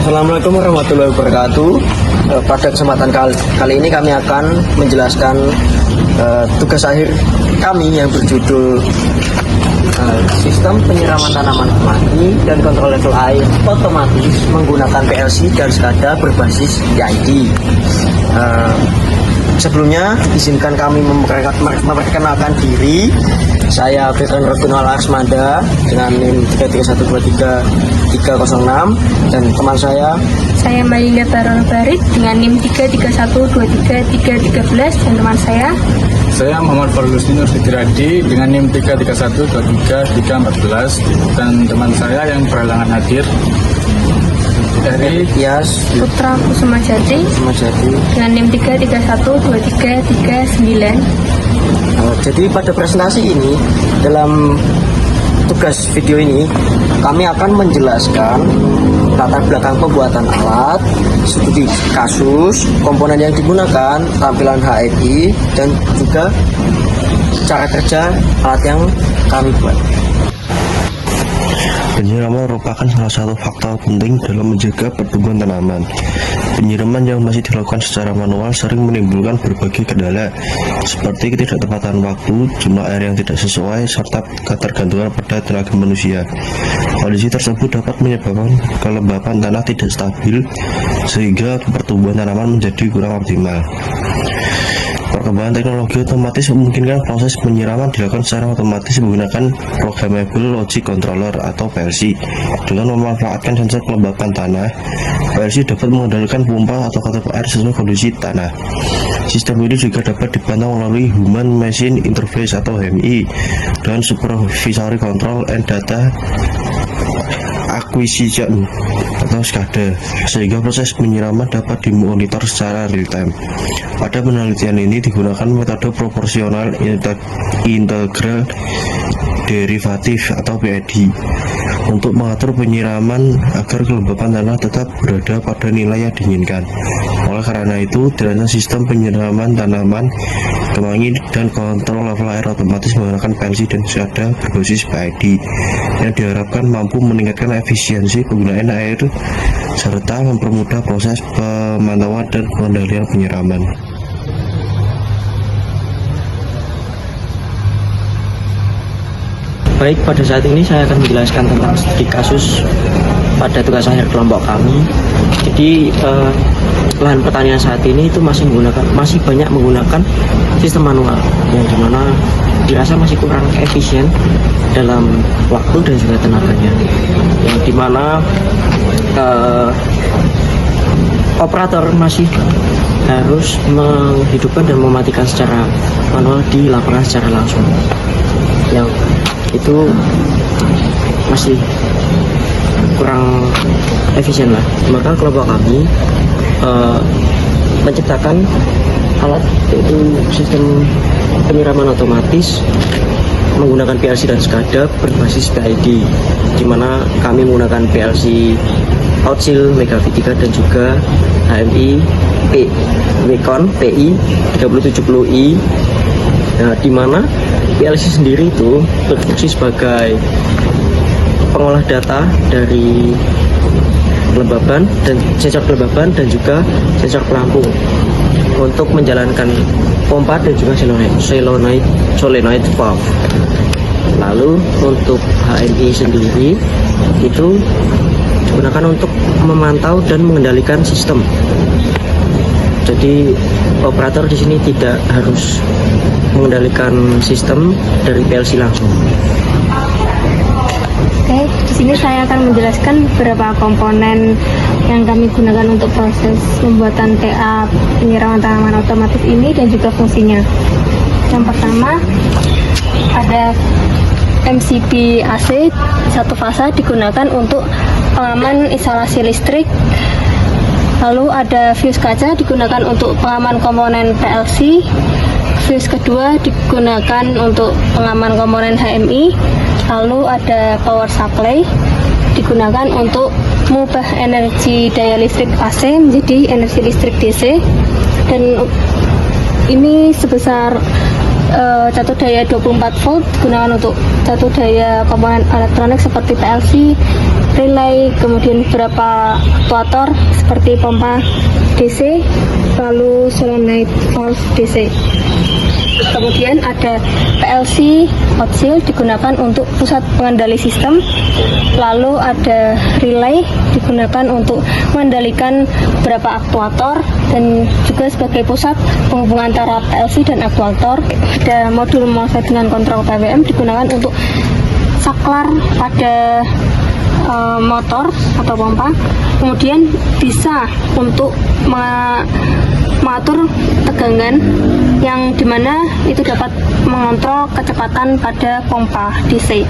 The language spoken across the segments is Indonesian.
Assalamualaikum warahmatullahi wabarakatuh. Pada kesempatan kali ini kami akan menjelaskan tugas akhir kami yang berjudul sistem penyiraman tanaman mati dan kontrol level air otomatis menggunakan PLC dan SCADA berbasis PID. Sebelumnya izinkan kami memperkenalkan diri. Saya Firdan Rodonal Asmanda dengan NIM 331230306 dan teman saya Malinda Baron Barit dengan NIM 331233313 dan teman saya Muhammad Farlusdin Ursidiradi dengan NIM 331233314 dan teman saya yang berhalangan hadir dari Tias Putra Kusuma Jati dengan NIM 3312339. Jadi pada presentasi ini, dalam tugas video ini kami akan menjelaskan latar belakang pembuatan alat, studi kasus, komponen yang digunakan, tampilan HMI, dan juga cara kerja alat yang kami buat. Penyiraman merupakan salah satu faktor penting dalam menjaga pertumbuhan tanaman. Penyiraman yang masih dilakukan secara manual sering menimbulkan berbagai kendala, seperti ketidaktepatan waktu, jumlah air yang tidak sesuai, serta ketergantungan pada tenaga manusia. Kondisi tersebut dapat menyebabkan kelembapan tanah tidak stabil, sehingga pertumbuhan tanaman menjadi kurang optimal. Perkembangan teknologi otomatis memungkinkan proses penyiraman dilakukan secara otomatis menggunakan Programmable Logic Controller atau PLC. Dengan memanfaatkan sensor kelembapan tanah, PLC dapat mengendalikan pompa atau ketemu air sesuai kondisi tanah. Sistem ini juga dapat dipantau melalui Human Machine Interface atau HMI dan Supervisory Control and Data Acquisition atau SCADA, sehingga proses penyiraman dapat dimonitor secara real time. Pada penelitian ini digunakan metode proporsional integral derivatif atau PID untuk mengatur penyiraman agar kelembapan tanah tetap berada pada nilai yang diinginkan. Oleh karena itu, dirancang sistem penyiraman tanaman kemangi dan kontrol level air otomatis menggunakan PLC dan SCADA berbasis PID yang diharapkan mampu meningkatkan efisiensi penggunaan air serta mempermudah proses pemantauan dan pengendalian penyiraman. Baik, pada saat ini saya akan menjelaskan tentang studi kasus pada tugas akhir kelompok kami. Jadi lahan pertanian saat ini itu masih banyak menggunakan sistem manual yang dimana dirasa masih kurang efisien dalam waktu dan juga tenaganya, yang dimana operator masih harus menghidupkan dan mematikan secara manual di lapangan secara langsung, yang itu masih kurang efisien lah. Maka kelompok kami menciptakan alat, yaitu sistem penyiraman otomatis menggunakan PLC dan SCADA berbasis PID, di mana kami menggunakan PLC Outsil Megavit 3 dan juga HMI Wacom PI 3070i. Nah, di mana PLC sendiri itu berfungsi sebagai pengolah data dari kelembaban dan sensor kelembaban dan juga sensor pelampung untuk menjalankan pompa dan juga solenoid valve. Lalu untuk HMI sendiri itu digunakan untuk memantau dan mengendalikan sistem. Jadi operator di sini tidak harus mengendalikan sistem dari PLC langsung. Oke, di sini saya akan menjelaskan beberapa komponen yang kami gunakan untuk proses pembuatan TA penyiraman tanaman otomatis ini dan juga fungsinya. Yang pertama ada MCB AC satu fasa digunakan untuk pengaman instalasi listrik. Lalu ada fuse kaca digunakan untuk pengaman komponen PLC. Fuse kedua digunakan untuk pengaman komponen HMI. Lalu ada power supply digunakan untuk mengubah energi daya listrik AC menjadi energi listrik DC, dan ini sebesar catur daya 24 volt digunakan untuk catur daya komponen elektronik seperti PLC, relay, kemudian beberapa aktuator seperti pompa DC, lalu solenoid valve DC. Kemudian ada PLC hot seal digunakan untuk pusat pengendali sistem, lalu ada relay digunakan untuk mengendalikan beberapa aktuator dan juga sebagai pusat penghubung antara PLC dan aktuator. Ada modul MOSFET dengan kontrol PWM digunakan untuk saklar pada motor atau pompa, kemudian bisa untuk mengatur tegangan yang dimana itu dapat mengontrol kecepatan pada pompa DC.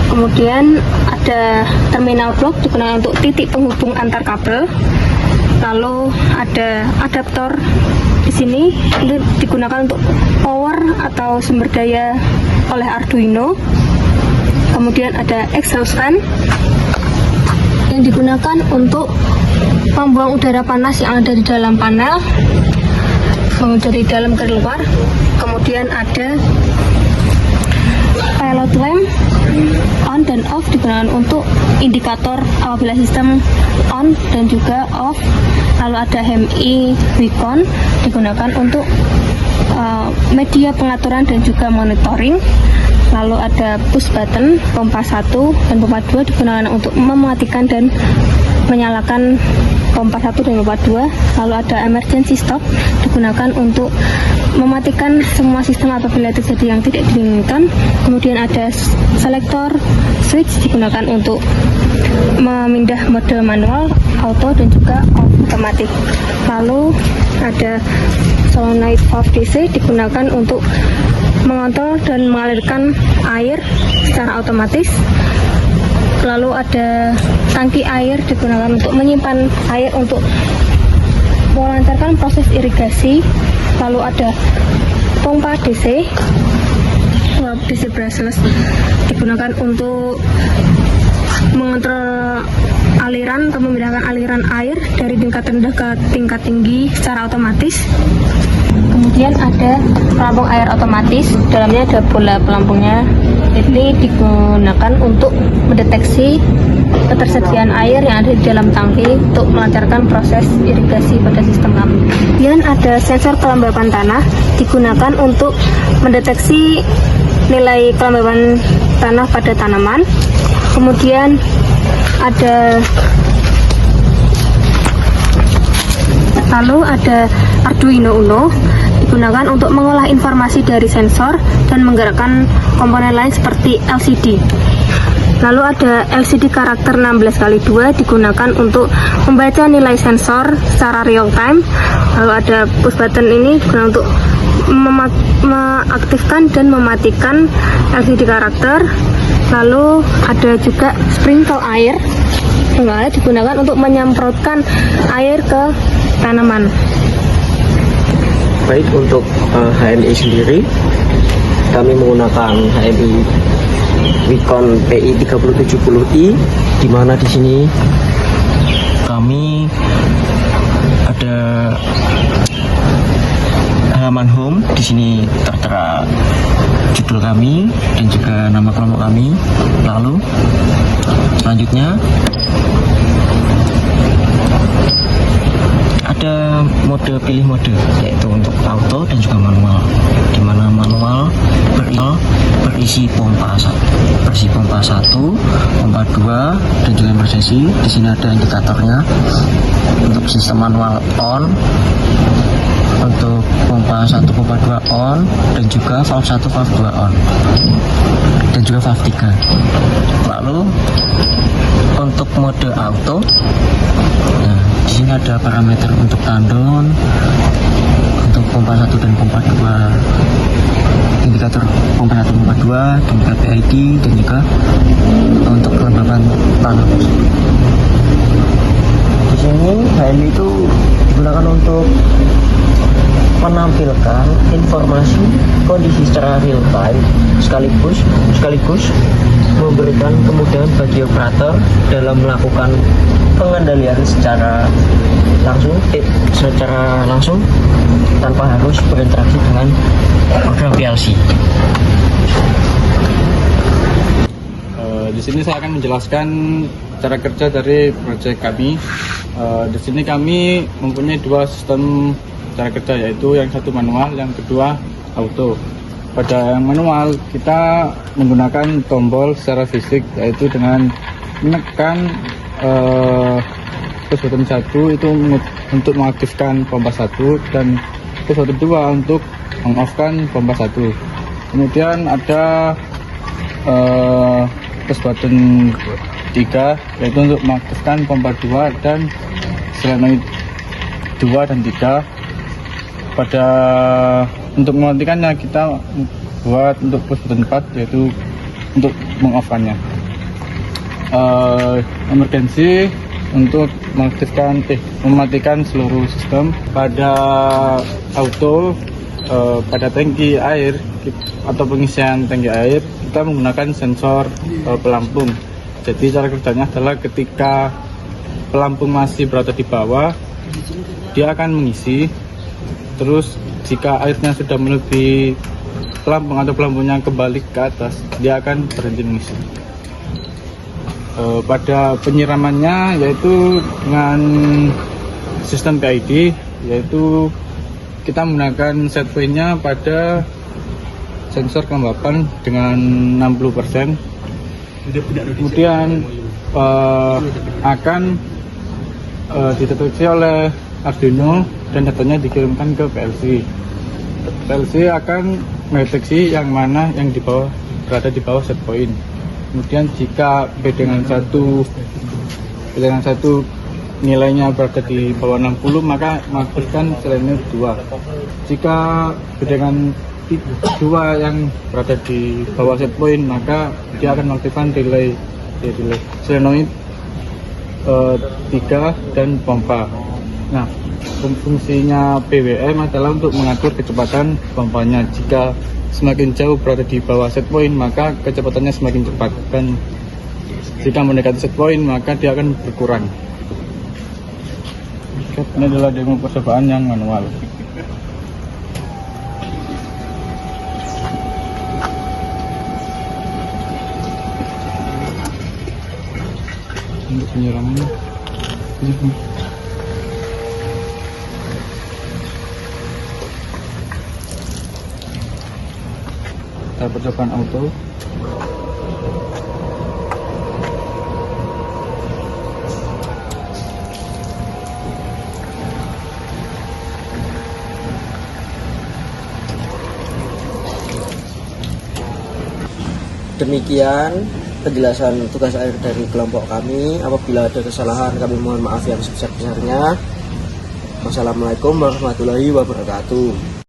Kemudian ada terminal blok digunakan untuk titik penghubung antar kabel, lalu ada adaptor di sini ini digunakan untuk power atau sumber daya oleh Arduino. Kemudian ada exhaust fan yang digunakan untuk membuang udara panas yang ada di dalam panel dari dalam ke luar. Kemudian ada pilot lamp on dan off digunakan untuk indikator apabila sistem on dan juga off. Lalu ada HMI beacon digunakan untuk media pengaturan dan juga monitoring. Lalu ada push button pompa 1 dan pompa 2 digunakan untuk mematikan dan menyalakan pompa 1 dan pompa 2. Lalu ada emergency stop digunakan untuk mematikan semua sistem apabila terjadi yang tidak diinginkan. Kemudian ada selektor switch digunakan untuk memindah mode manual, auto dan juga otomatis. Lalu ada solenoid valve DC digunakan untuk mengontrol dan mengalirkan air secara otomatis. Lalu ada tangki air digunakan untuk menyimpan air untuk melancarkan proses irigasi. Lalu ada pompa DC, DC brushless digunakan untuk mengontrol aliran atau memindahkan aliran air dari tingkat rendah ke tingkat tinggi secara otomatis. Kemudian ada pelampung air otomatis, dalamnya ada bola pelampungnya. Ini digunakan untuk mendeteksi ketersediaan air yang ada di dalam tangki untuk melancarkan proses irigasi pada sistem kami. Kemudian ada sensor kelembapan tanah digunakan untuk mendeteksi nilai kelembapan tanah pada tanaman. Kemudian ada Arduino Uno digunakan untuk mengolah informasi dari sensor dan menggerakkan komponen lain seperti LCD. Lalu ada LCD karakter 16x2 digunakan untuk membaca nilai sensor secara real time. Lalu ada push button ini digunakan untuk mengaktifkan dan mematikan LCD karakter. Lalu ada juga sprinkle air yang digunakan untuk menyemprotkan air ke tanaman. Baik, untuk HMI sendiri kami menggunakan HMI Wicon PI3070i, di mana di sini kami ada halaman home. Di sini tertera judul kami dan juga nama kelompok kami. Lalu selanjutnya ada mode pilih mode, yaitu untuk auto dan juga manual, di mana manual berisi pompa 1, pompa 2 dan juga emergency. Di sini ada indikatornya. Untuk sistem manual on, untuk pompa 1, pompa 2 on, dan juga valve 1, valve 2 on, dan juga valve 3. Lalu untuk mode auto, nah, di sini ada parameter untuk tandon, untuk pompa 1 dan pompa 2, indikator pompa 1, pompa 2, dan juga PID, dan juga untuk kelembapan tanah. Di sini HMI itu digunakan untuk menampilkan informasi kondisi secara real time, sekaligus memberikan kemudahan bagi operator dalam melakukan pengendalian secara langsung tanpa harus berinteraksi dengan program PLC. Di sini saya akan menjelaskan cara kerja dari proyek kami. Di sini kami mempunyai dua sistem cara kerja, yaitu yang satu manual, yang kedua auto. Pada yang manual kita menggunakan tombol secara fisik, yaitu dengan menekan push button 1 itu untuk mengaktifkan pompa 1 dan push button 2 untuk mengoffkan pompa 1. Kemudian ada push button 3 yaitu untuk mengaktifkan pompa 2 dan solenoid 2 dan 3. Pada untuk mematikannya kita buat untuk push button 4 yaitu untuk mengoffkannya. Emergency untuk mematikan seluruh sistem. Pada auto, pada tangki air atau pengisian tangki air kita menggunakan sensor pelampung. Jadi cara kerjanya adalah ketika pelampung masih berada di bawah, dia akan mengisi. Terus jika airnya sudah melebihi pelampung atau pelampungnya kembali ke atas, dia akan berhenti mengisi. Pada penyiramannya yaitu dengan sistem PID, yaitu kita menggunakan set point-nya pada sensor kelembapan dengan 60%. Kemudian akan dideteksi oleh Arduino dan datanya dikirimkan ke PLC. PLC akan mendeteksi yang mana yang berada di bawah set point. Kemudian jika bilangan satu nilainya berada di bawah 60, maka mengaktifkan solenoid 2. Jika bilangan 2 yang berada di bawah set point, maka dia akan mengaktifkan relay solenoid 3 dan pompa. Nah, fungsinya PWM adalah untuk mengatur kecepatan pompanya. Jika semakin jauh berada di bawah set point, maka kecepatannya semakin cepat, dan jika mendekati set point maka dia akan berkurang. Ini adalah demo percobaan yang manual. Untuk penyiramannya kita percobaan auto. Demikian penjelasan tugas akhir dari kelompok kami. Apabila ada kesalahan, kami mohon maaf yang sebesar-besarnya. Wassalamualaikum warahmatullahi wabarakatuh.